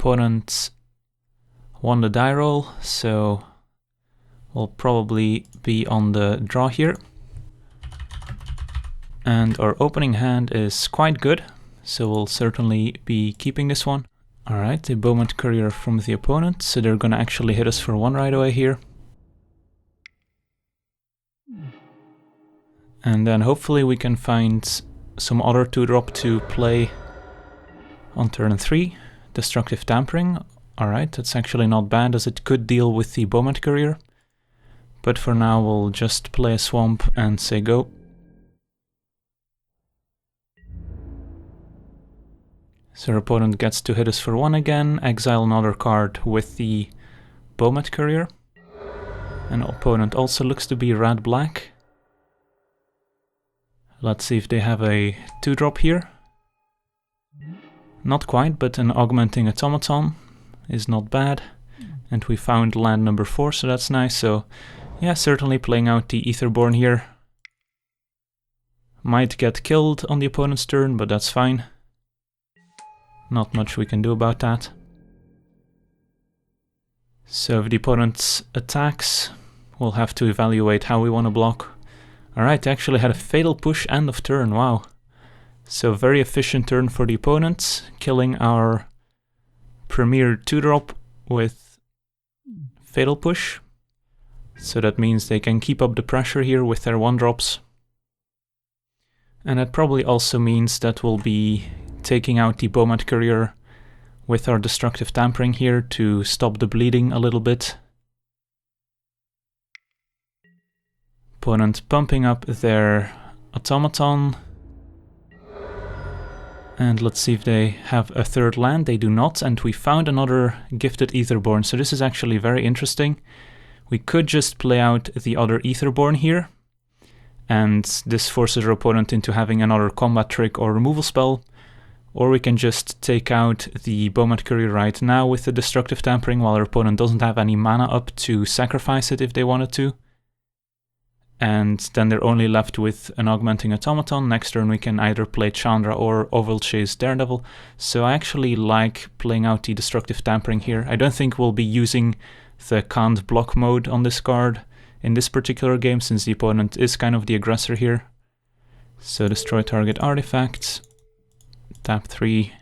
opponent won the die roll, so we'll probably be on the draw here. And our opening hand is quite good, so we'll certainly be keeping this one. Alright, the Bowman Courier from the opponent, so they're gonna actually hit us for 1 right away here. And then hopefully we can find some other 2-drop to play on turn 3. Destructive Tampering. Alright, that's actually not bad, as it could deal with the Bowman Courier. But for now we'll just play a Swamp and say go. So our opponent gets to hit us for 1 again, exile another card with the Bowman Courier. And opponent also looks to be red-black. Let's see if they have a 2-drop here. Not quite, but an Augmenting Automaton is not bad. And we found land number 4, so that's nice. So yeah, certainly playing out the Aetherborn here. Might get killed on the opponent's turn, but that's fine. Not much we can do about that. So if the opponent attacks, we'll have to evaluate how we want to block. Alright, they actually had a Fatal Push end of turn, wow. So very efficient turn for the opponent, killing our premier 2-drop with Fatal Push. So that means they can keep up the pressure here with their 1-drops. And that probably also means that we'll be taking out the Bowman Courier with our Destructive Tampering here to stop the bleeding a little bit. Opponent pumping up their Automaton. And let's see if they have a 3rd land. They do not, and we found another Gifted Aetherborn, so this is actually very interesting. We could just play out the other Aetherborn here, and this forces our opponent into having another combat trick or removal spell. Or we can just take out the Bowman Courier right now with the Destructive Tampering while our opponent doesn't have any mana up to sacrifice it if they wanted to. And then they're only left with an Augmenting Automaton. Next turn we can either play Chandra or Ovalchase Daredevil. So I actually like playing out the Destructive Tampering here. I don't think we'll be using the can't block mode on this card in this particular game, since the opponent is kind of the aggressor here. So destroy target artifacts. Tap 3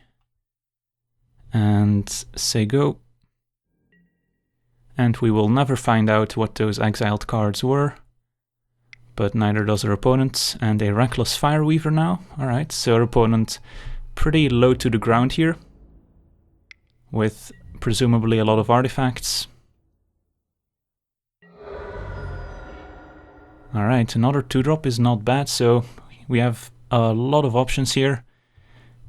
and say go. And we will never find out what those exiled cards were, but neither does our opponent. And a Reckless Fireweaver now. Alright, so our opponent pretty low to the ground here, with presumably a lot of artifacts. Alright, another 2-drop is not bad, so we have a lot of options here.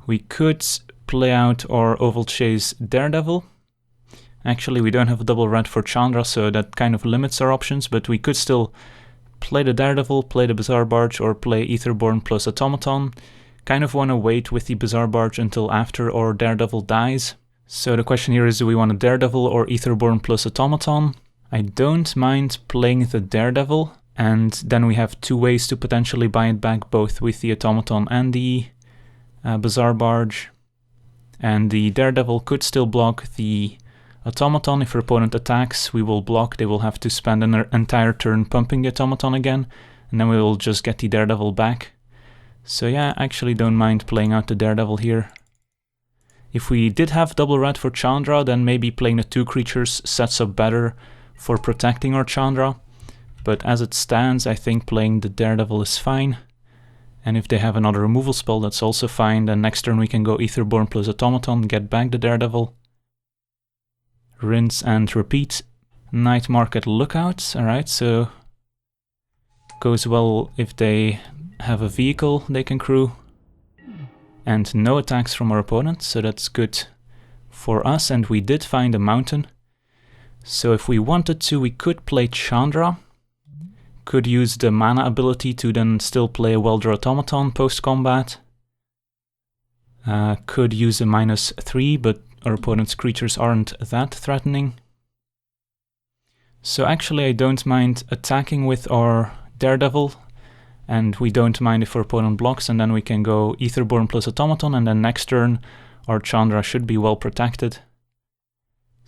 We could play out our Ovalchase Daredevil. Actually, we don't have a double red for Chandra, so that kind of limits our options, but we could still play the Daredevil, play the Bazaar Barge, or play Aetherborn plus Automaton. Kind of want to wait with the Bazaar Barge until after our Daredevil dies. So the question here is, do we want a Daredevil or Aetherborn plus Automaton? I don't mind playing the Daredevil, and then we have 2 ways to potentially buy it back, both with the Automaton and the Bazaar Barge. And the Daredevil could still block the Automaton. If our opponent attacks, we will block. They will have to spend an entire turn pumping the Automaton again, and then we will just get the Daredevil back. So yeah, I actually don't mind playing out the Daredevil here. If we did have double red for Chandra, then maybe playing the 2 creatures sets up better for protecting our Chandra. But as it stands, I think playing the Daredevil is fine. And if they have another removal spell, that's also fine. Then next turn we can go Aetherborn plus Automaton, get back the Daredevil. Rinse and repeat. Night Market Lookouts. Alright, so goes well if they have a vehicle they can crew. And no attacks from our opponent, so that's good for us. And we did find a mountain. So if we wanted to, we could play Chandra. Could use the mana ability to then still play a Welder Automaton post-combat. Could use a -3, but our opponent's creatures aren't that threatening. So actually I don't mind attacking with our Daredevil, and we don't mind if our opponent blocks, and then we can go Aetherborn plus Automaton, and then next turn our Chandra should be well protected.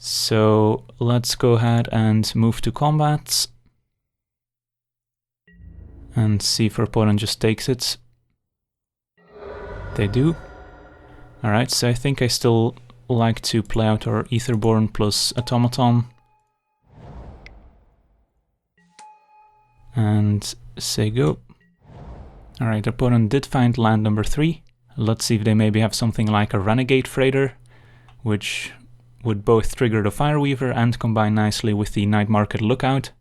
So let's go ahead and move to combat and see if our opponent just takes it. They do. Alright, so I think I still like to play out our Aetherborn plus Automaton. And say go. Alright, our opponent did find land number 3. Let's see if they maybe have something like a Renegade Freighter, which would both trigger the Fireweaver and combine nicely with the Night Market Lookout.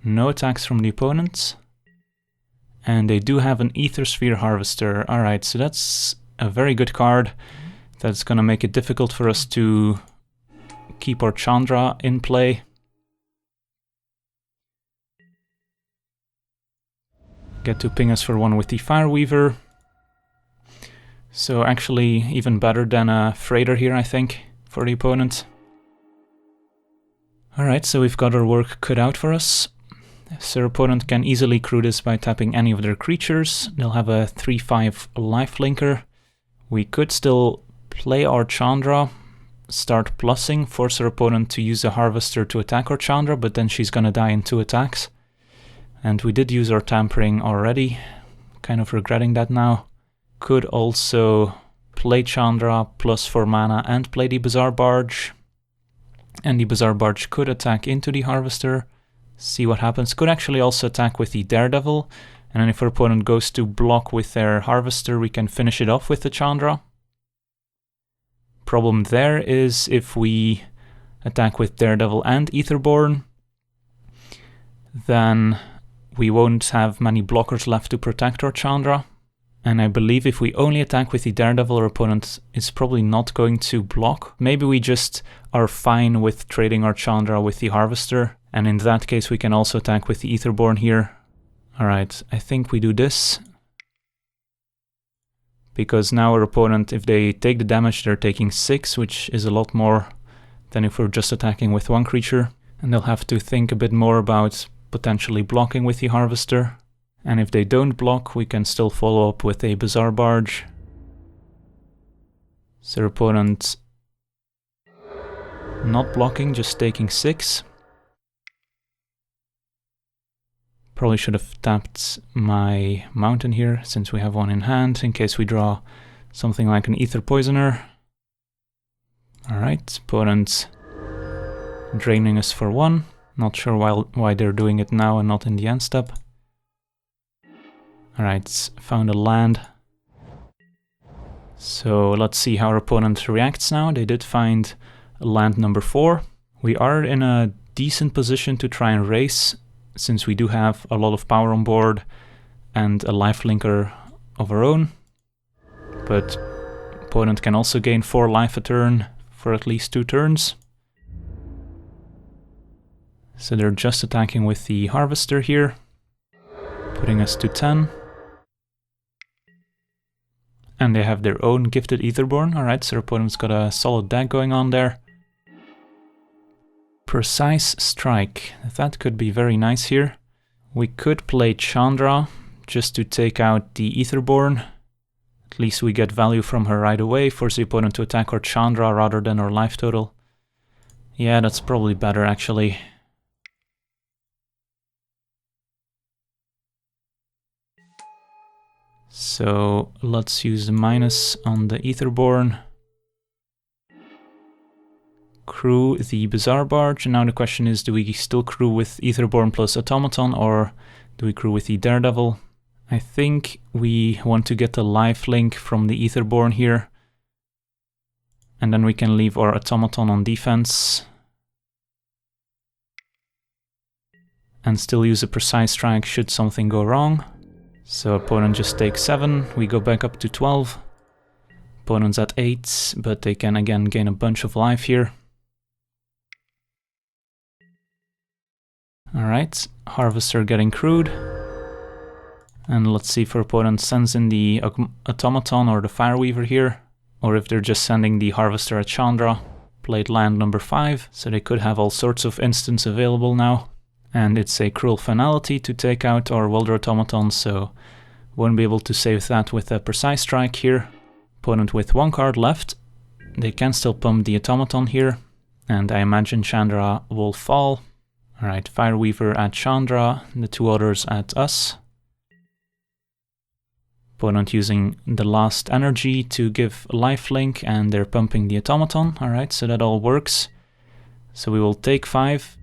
No attacks from the opponents. And they do have an Aether Sphere Harvester. Alright, so that's a very good card. That's gonna make it difficult for us to keep our Chandra in play. Get to ping us for 1 with the Fireweaver. So actually even better than a Freighter here, I think, for the opponent. Alright, so we've got our work cut out for us. So our opponent can easily crew this by tapping any of their creatures. They'll have a 3/5 lifelinker. We could still play our Chandra, start plussing, force our opponent to use a Harvester to attack our Chandra, but then she's gonna die in 2 attacks. And we did use our Tampering already, kind of regretting that now. Could also play Chandra plus 4 mana and play the Bazaar Barge. And the Bazaar Barge could attack into the Harvester, see what happens. Could actually also attack with the Daredevil, and then if our opponent goes to block with their Harvester, we can finish it off with the Chandra. Problem there is if we attack with Daredevil and Aetherborn, then we won't have many blockers left to protect our Chandra. And I believe if we only attack with the Daredevil, our opponent is probably not going to block. Maybe we just are fine with trading our Chandra with the Harvester, and in that case we can also attack with the Aetherborn here. Alright, I think we do this. Because now our opponent, if they take the damage, they're taking 6, which is a lot more than if we're just attacking with 1 creature. And they'll have to think a bit more about potentially blocking with the Harvester. And if they don't block, we can still follow up with a Bazaar Barge. So our opponent not blocking, just taking 6. Probably should have tapped my Mountain here, since we have 1 in hand, in case we draw something like an Aether Poisoner. Alright, opponent draining us for 1. Not sure why they're doing it now and not in the end step. Alright, found a land. So let's see how our opponent reacts now. They did find land number 4. We are in a decent position to try and race, since we do have a lot of power on board and a lifelinker of our own. But opponent can also gain 4 life a turn for at least 2 turns. So they're just attacking with the Harvester here, putting us to 10. And they have their own Gifted Aetherborn. Alright, so our opponent's got a solid deck going on there. Precise Strike. That could be very nice here. We could play Chandra just to take out the Aetherborn. At least we get value from her right away, force the opponent to attack our Chandra rather than our life total. Yeah, that's probably better actually. So let's use the minus on the Aetherborn. Crew the Bazaar Barge, and now the question is, do we still crew with Aetherborn plus Automaton, or do we crew with the Daredevil? I think we want to get the life link from the Aetherborn here, and then we can leave our Automaton on defense and still use a Precise Strike should something go wrong. So opponent just takes 7, we go back up to 12. Opponent's at 8, but they can again gain a bunch of life here. Alright, Harvester getting crewed. And let's see if our opponent sends in the Automaton or the Fireweaver here, or if they're just sending the Harvester at Chandra. Played land number 5, so they could have all sorts of instants available now. And it's a Cruel Finality to take out our Welder Automaton, so won't be able to save that with a Precise Strike here. Opponent with 1 card left. They can still pump the Automaton here. And I imagine Chandra will fall. Alright, Fireweaver at Chandra, the two others at us. Opponent using the last energy to give lifelink, and they're pumping the automaton. Alright, so that all works. So we will take 5.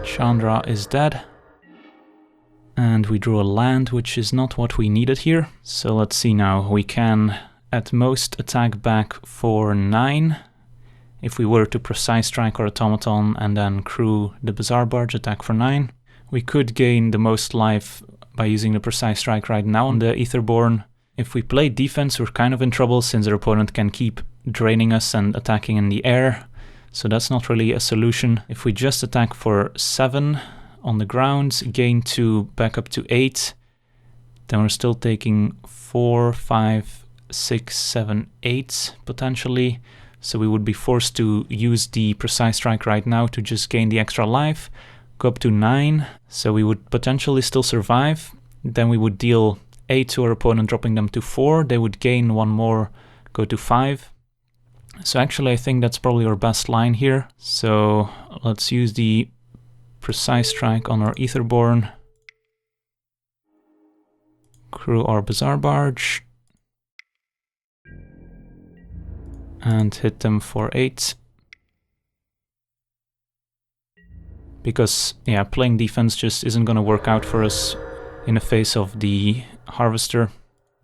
Chandra is dead. And we drew a land, which is not what we needed here. So let's see now. We can at most attack back for 9. If we were to Precise Strike or Automaton and then crew the Bazaar Barge, attack for 9. We could gain the most life by using the Precise Strike right now on the Aetherborn. If we play defense, we're kind of in trouble since our opponent can keep draining us and attacking in the air. So that's not really a solution. If we just attack for 7 on the ground, gain 2 back up to 8, then we're still taking 4, 5, 6, 7, 8 potentially. So we would be forced to use the Precise Strike right now to just gain the extra life, go up to 9, so we would potentially still survive. Then we would deal 8 to our opponent, dropping them to 4. They would gain 1 more, go to 5. So actually I think that's probably our best line here. So let's use the Precise Strike on our Aetherborn. Crew our Bazaar Barge. And hit them for 8. Because, yeah, playing defense just isn't going to work out for us in the face of the Harvester.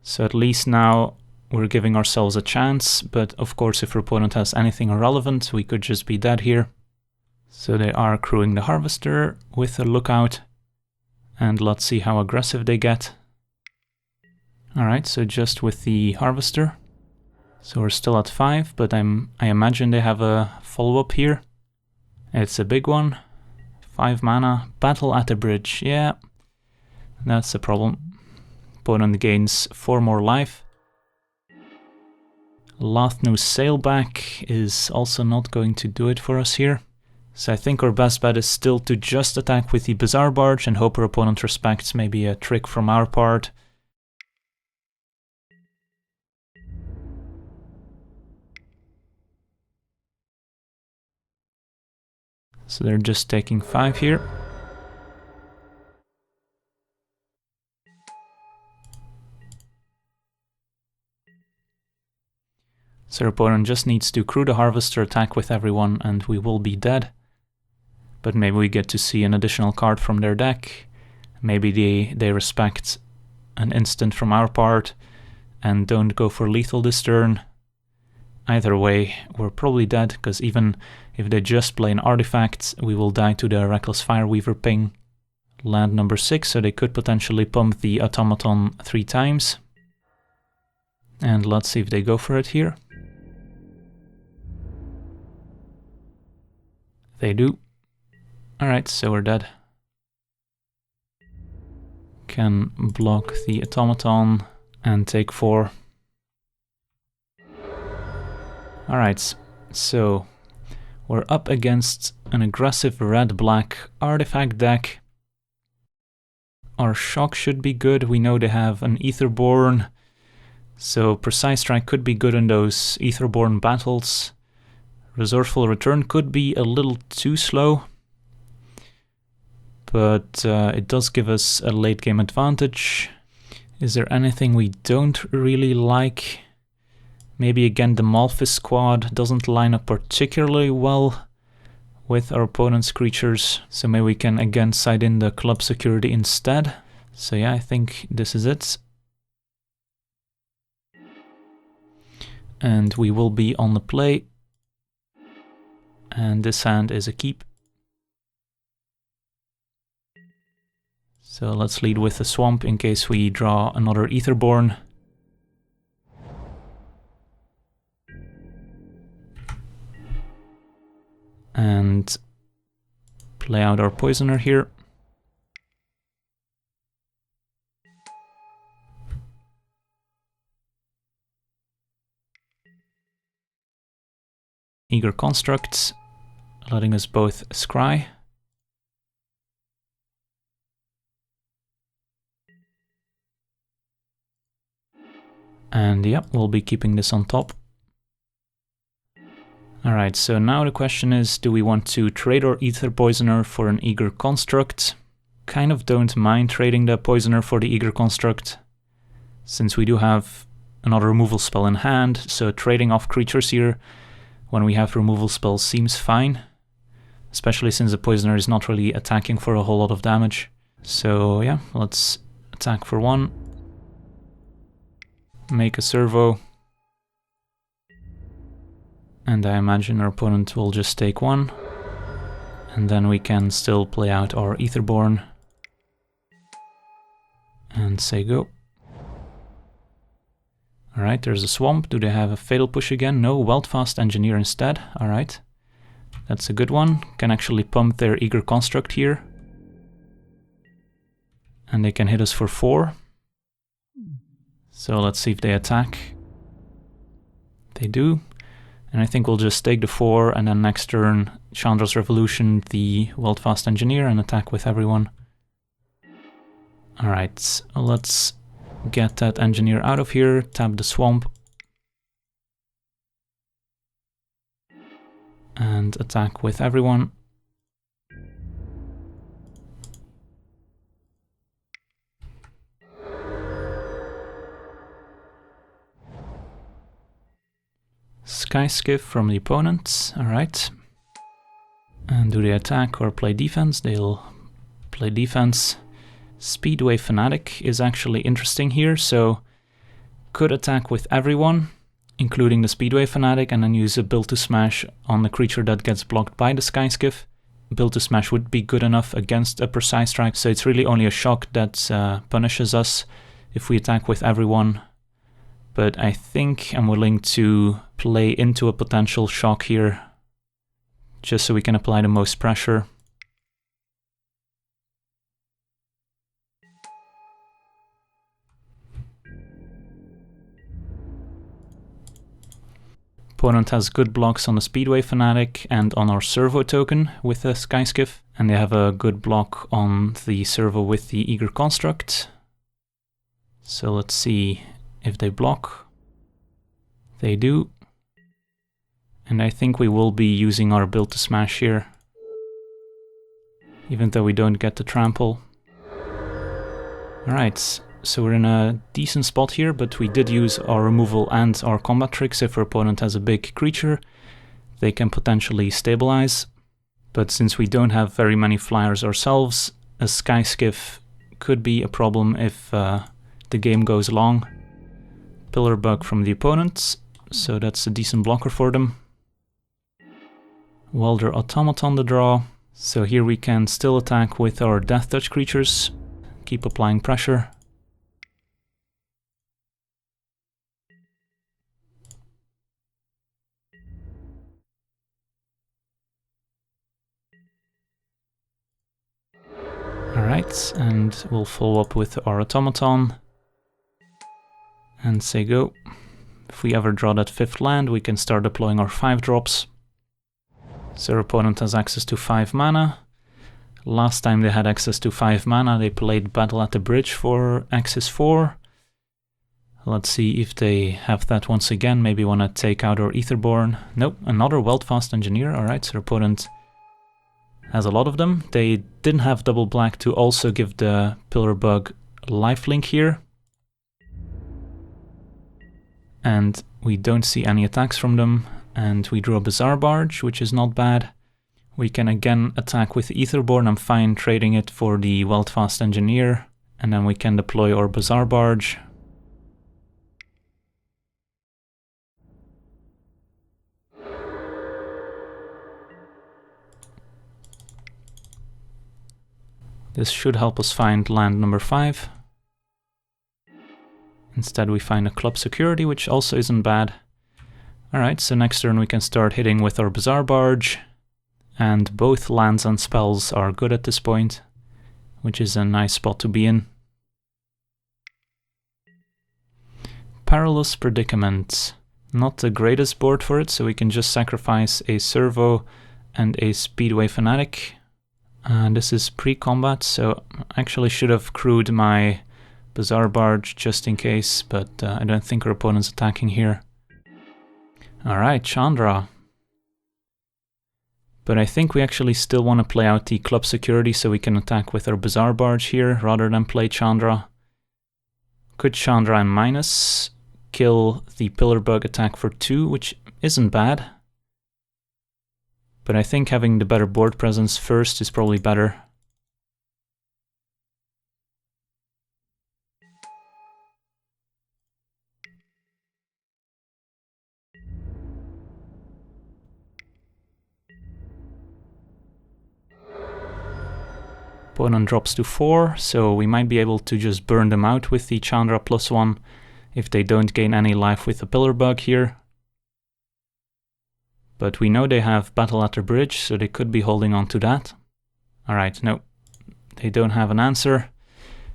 So at least now we're giving ourselves a chance, but of course if our opponent has anything irrelevant, we could just be dead here. So they are crewing the Harvester with a Lookout, and let's see how aggressive they get. Alright, so just with the Harvester. So we're still at 5, but I imagine they have a follow-up here. It's a big one. 5 mana, battle at the bridge, yeah. That's the problem. Opponent gains 4 more life. Lothnu's Sailback is also not going to do it for us here. So I think our best bet is still to just attack with the Bazaar Barge and hope our opponent respects maybe a trick from our part. So they're just taking 5 here. So our opponent just needs to crew the Harvester, attack with everyone, and we will be dead. But maybe we get to see an additional card from their deck. Maybe they respect an instant from our part and don't go for lethal this turn. Either way, we're probably dead, because even if they just play an artifact, we will die to the Reckless Fireweaver ping. Land number 6, so they could potentially pump the Automaton 3 times. And let's see if they go for it here. They do. Alright, so we're dead. Can block the Automaton and take 4. Alright, so we're up against an aggressive red-black artifact deck. Our shock should be good. We know they have an Aetherborn, so Precise Strike could be good in those Aetherborn battles. Resourceful Return could be a little too slow, but it does give us a late game advantage. Is there anything we don't really like? Maybe again the Malphis squad doesn't line up particularly well with our opponent's creatures, so maybe we can again side in the Club Security instead. So yeah, I think this is it. And we will be on the play. And this hand is a keep. So let's lead with a Swamp in case we draw another Aetherborn. And play out our Poisoner here. Eager Constructs, letting us both scry. And yeah, we'll be keeping this on top. Alright, so now the question is, do we want to trade our Aether Poisoner for an Eager Construct? Kind of don't mind trading the Poisoner for the Eager Construct, since we do have another removal spell in hand, so trading off creatures here when we have removal spells seems fine, especially since the Poisoner is not really attacking for a whole lot of damage. So yeah, let's attack for 1, make a servo, and I imagine our opponent will just take 1, and then we can still play out our Aetherborn and say go. Alright, there's a swamp. Do they have a Fatal Push again? No, Weldfast Engineer instead. Alright, that's a good one. Can actually pump their Eager Construct here. And they can hit us for 4. So let's see if they attack. They do. And I think we'll just take the 4 and then next turn Chandra's Revolution the Weldfast Engineer and attack with everyone. Alright, let's get that engineer out of here, tap the swamp, and attack with everyone. Sky Skiff from the opponent, alright. And do they attack or play defense? They'll play defense. Speedway Fanatic is actually interesting here, so could attack with everyone, including the Speedway Fanatic, and then use a Build to Smash on the creature that gets blocked by the Sky Skiff. Build to Smash would be good enough against a Precise Strike, so it's really only a shock that punishes us if we attack with everyone. But I think I'm willing to play into a potential shock here, just so we can apply the most pressure. Opponent has good blocks on the Speedway Fanatic and on our Servo token with the Sky Skiff, and they have a good block on the Servo with the Eager Construct. So let's see if they block. They do. And I think we will be using our Build to Smash here, even though we don't get the trample. Alright. So we're in a decent spot here, but we did use our removal and our combat tricks. If our opponent has a big creature, they can potentially stabilize. But since we don't have very many flyers ourselves, a Sky Skiff could be a problem if the game goes long. Pillar Bug from the opponent, so that's a decent blocker for them. Welder Automaton the draw, so here we can still attack with our Death Touch creatures, keep applying pressure. Alright, and we'll follow up with our Automaton and say go. If we ever draw that 5th land, we can start deploying our 5 drops. So our opponent has access to 5 mana. Last time they had access to 5 mana, they played Battle at the Bridge for Axis 4. Let's see if they have that once again. Maybe want to take out our Aetherborn. Nope, another Weldfast Engineer. Alright, so our opponent has a lot of them. They didn't have double black to also give the Pillar Bug lifelink here. And we don't see any attacks from them. And we drew a Bizarre Barge, which is not bad. We can again attack with Aetherborn. I'm fine trading it for the Weldfast Engineer. And then we can deploy our Bizarre Barge. This should help us find land number 5. Instead we find a Club Security, which also isn't bad. Alright, so next turn we can start hitting with our Bizarre Barge. And both lands and spells are good at this point, which is a nice spot to be in. Perilous Predicament. Not the greatest board for it, so we can just sacrifice a Servo and a Speedway Fanatic. This is pre-combat, so I actually should have crewed my Bizarre Barge just in case, but I don't think our opponent's attacking here. Alright, Chandra. But I think we actually still want to play out the club security so we can attack with our Bazaar Barge here rather than play Chandra. Could Chandra and minus kill the Pillar Bug attack for 2, which isn't bad. But I think having the better board presence first is probably better. Opponent drops to 4, so we might be able to just burn them out with the Chandra +1 if they don't gain any life with the Pillar Bug here. But we know they have Battle at the Bridge, so they could be holding on to that. Alright, no, they don't have an answer.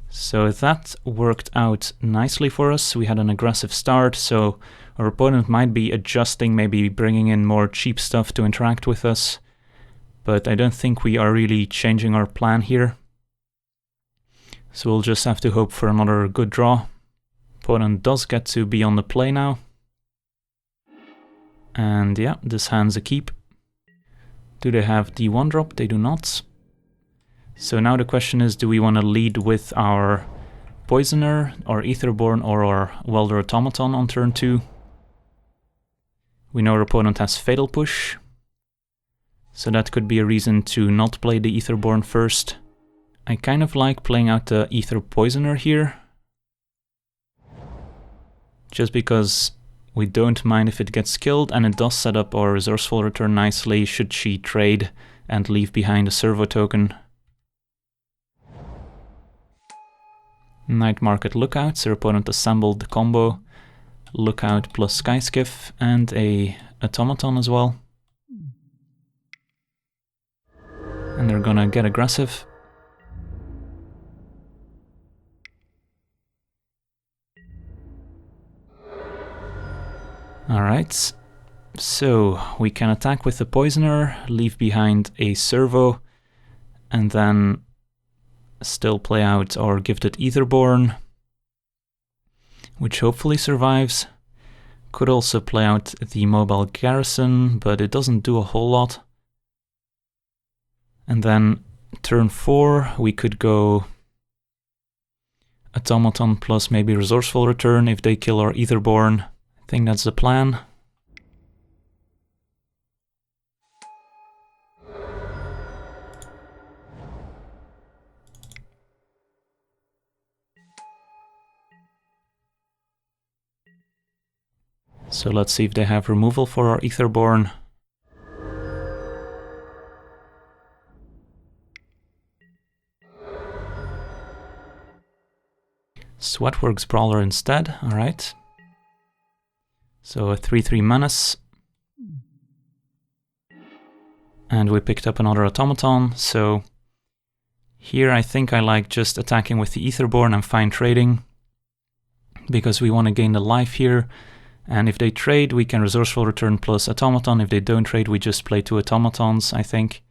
So that worked out nicely for us. We had an aggressive start, so our opponent might be adjusting, maybe bringing in more cheap stuff to interact with us. But I don't think we are really changing our plan here. So we'll just have to hope for another good draw. Opponent does get to be on the play now. And yeah, this hand's a keep. Do they have the 1-drop? They do not. So now the question is, do we want to lead with our Poisoner, or Aetherborn, or our Welder Automaton on turn 2? We know our opponent has Fatal Push. So that could be a reason to not play the Aetherborn first. I kind of like playing out the Aether Poisoner here. Just because we don't mind if it gets killed, and it does set up our Resourceful Return nicely should she trade and leave behind a Servo token. Night Market Lookouts, our opponent assembled the combo. Lookout plus Skyskiff and a Automaton as well. And they're gonna get aggressive. Alright, so we can attack with the Poisoner, leave behind a Servo, and then still play out our Gifted Aetherborn, which hopefully survives. Could also play out the Mobile Garrison, but it doesn't do a whole lot. And then turn 4 we could go Automaton plus maybe Resourceful Return if they kill our Aetherborn. I think that's the plan. So let's see if they have removal for our Aetherborn. Sweatworks Brawler instead, alright. So a 3/3 Menace. And we picked up another Automaton, so here I think I like just attacking with the Aetherborn and fine trading, because we want to gain the life here. And if they trade, we can Resourceful Return plus Automaton. If they don't trade, we just play 2 Automatons, I think.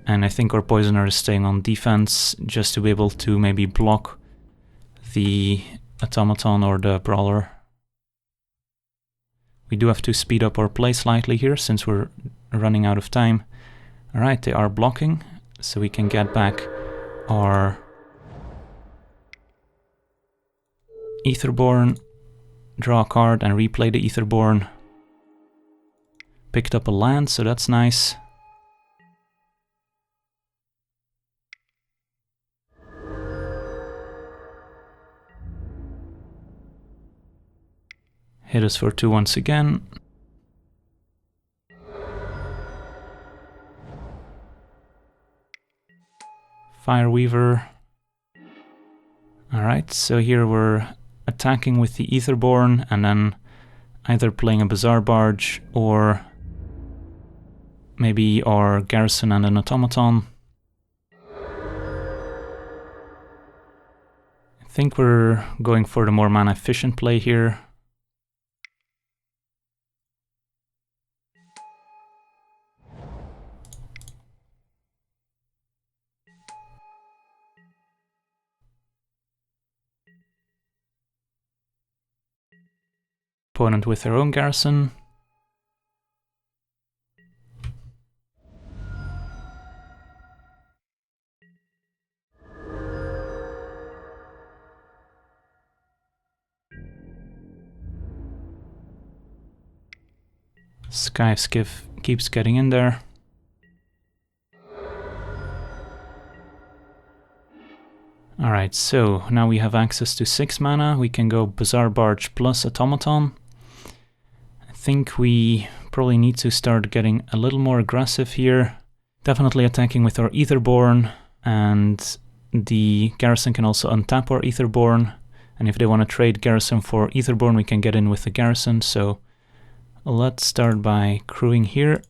And I think our Poisoner is staying on defense, just to be able to maybe block the Automaton or the Brawler. We do have to speed up our play slightly here, since we're running out of time. Alright, they are blocking, so we can get back our Aetherborn, draw a card and replay the Aetherborn. Picked up a land, so that's nice. Hit us for 2 once again. Fireweaver. Alright, so here we're attacking with the Aetherborn and then either playing a Bazaar Barge or maybe our Garrison and an Automaton. I think we're going for the more mana efficient play here. Opponent with their own Garrison. Sky Skiff keeps getting in there. Alright, so now we have access to 6 mana. We can go Bazaar Barge plus Automaton. I think we probably need to start getting a little more aggressive here. Definitely attacking with our Aetherborn, and the Garrison can also untap our Aetherborn. And if they want to trade Garrison for Aetherborn, we can get in with the Garrison. So let's start by crewing here.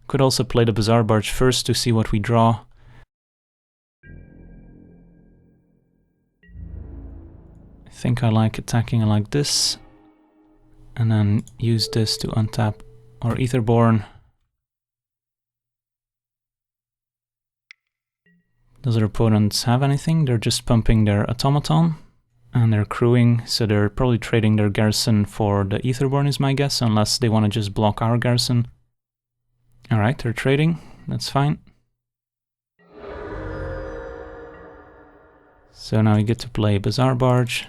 Could also play the Bazaar Barge first to see what we draw. I think I like attacking like this, and then use this to untap our Aetherborn. Does our opponents have anything? They're just pumping their Automaton, and they're crewing, so they're probably trading their Garrison for the Aetherborn is my guess, unless they want to just block our Garrison. Alright, they're trading, that's fine. So now we get to play Bazaar Barge.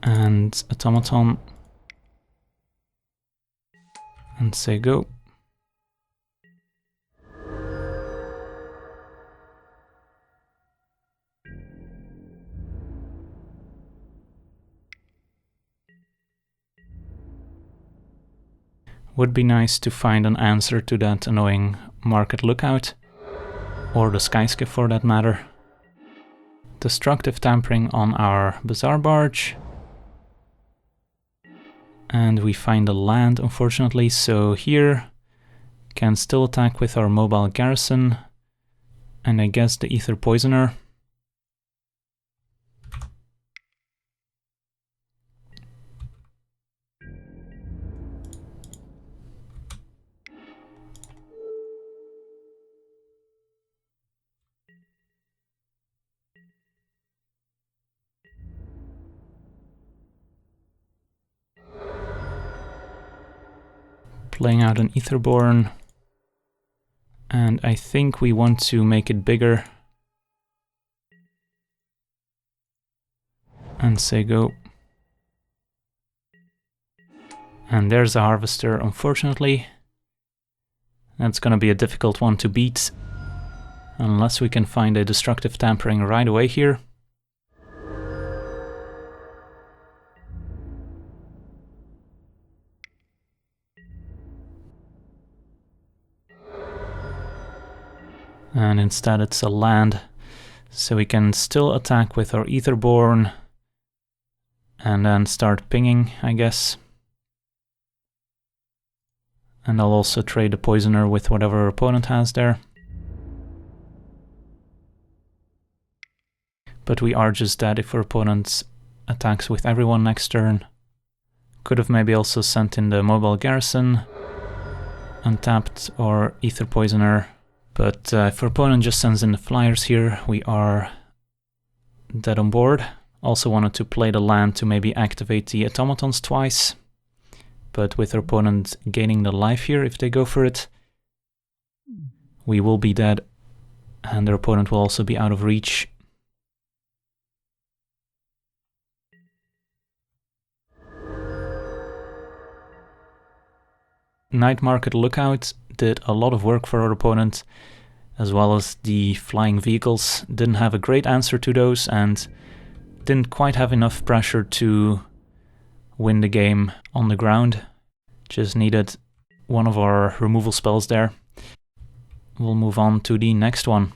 And Automaton. And say go. Would be nice to find an answer to that annoying Market Lookout, or the Skyskiff for that matter. Destructive Tampering on our Bazaar Barge. And we find a land, unfortunately, so here can still attack with our mobile Garrison, and I guess the Aether Poisoner. Playing out an Aetherborn, and I think we want to make it bigger and say go. And there's a Harvester, unfortunately. That's gonna be a difficult one to beat, unless we can find a Destructive Tampering right away here. And instead it's a land, so we can still attack with our Aetherborn and then start pinging, I guess. And I'll also trade the Poisoner with whatever our opponent has there. But we are just dead if our opponent attacks with everyone next turn. Could have maybe also sent in the mobile Garrison, untapped our Aether Poisoner. But if our opponent just sends in the flyers here, we are dead on board. Also wanted to play the land to maybe activate the Automatons twice. But with our opponent gaining the life here, if they go for it, we will be dead. And their opponent will also be out of reach. Night Market Lookout did a lot of work for our opponent, as well as the flying vehicles. Didn't have a great answer to those and didn't quite have enough pressure to win the game on the ground. Just needed one of our removal spells there. We'll move on to the next one.